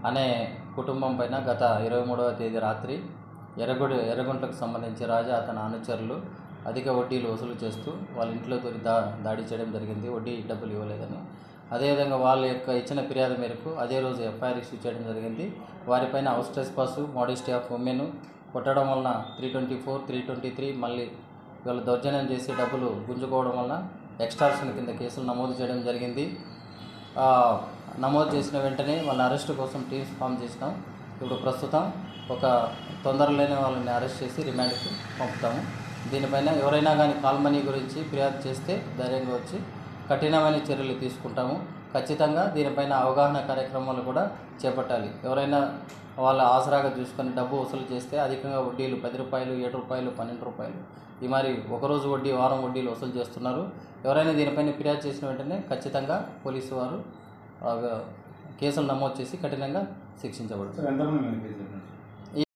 అనే కుటుంబం పైన గత 23వ తేదీ రాత్రి ఎర్రగుంట్లకు సంబంధించి రాజా అతని అనుచరులు అధిక వడ్డీలు వసూలు చేస్తూ వాళ్ళ ఇంట్లో దూరి దాడి చేయడం జరిగింది, వడ్డీ డబ్బులు ఇవ్వలేదని. అదేవిధంగా వాళ్ళ యొక్క ఇచ్చిన ఫిర్యాదు మేరకు అదే రోజు ఎఫ్ఐఆర్ ఇష్యూ చేయడం జరిగింది. వారిపైన house trespass, modesty of women కొట్టడం వలన 324, 323 మళ్ళీ వీళ్ళు దౌర్జన్యం చేసి డబ్బులు గుంజుకోవడం వలన ఎక్స్టార్షన్ కింద కేసులు నమోదు చేయడం జరిగింది. నమోదు చేసిన వెంటనే వాళ్ళ అరెస్టు కోసం టీమ్స్ ఫామ్ చేసినాం. ఇప్పుడు ప్రస్తుతం ఒక తొందరలోనే వాళ్ళని అరెస్ట్ చేసి రిమాండ్కి పంపుతాము. దీనిపైన ఎవరైనా కానీ కాల్ మనీ గురించి ఫిర్యాదు చేస్తే ధైర్యంగా వచ్చి కఠినమైన చర్యలు తీసుకుంటాము. ఖచ్చితంగా దీనిపైన అవగాహన కార్యక్రమాలు కూడా చేపట్టాలి. ఎవరైనా వాళ్ళ ఆసరాగా చూసుకొని డబ్బు వసూలు చేస్తే అధికంగా వడ్డీలు 10 రూపాయలు, 7 రూపాయలు, 12 రూపాయలు ఈ మరి ఒకరోజు వడ్డీ, వారం వడ్డీలు వసూలు చేస్తున్నారు. ఎవరైనా దీనిపైన ఫిర్యాదు చేసిన వెంటనే ఖచ్చితంగా పోలీసు వారు కేసులు నమోదు చేసి కఠినంగా శిక్షించబడుతుంది.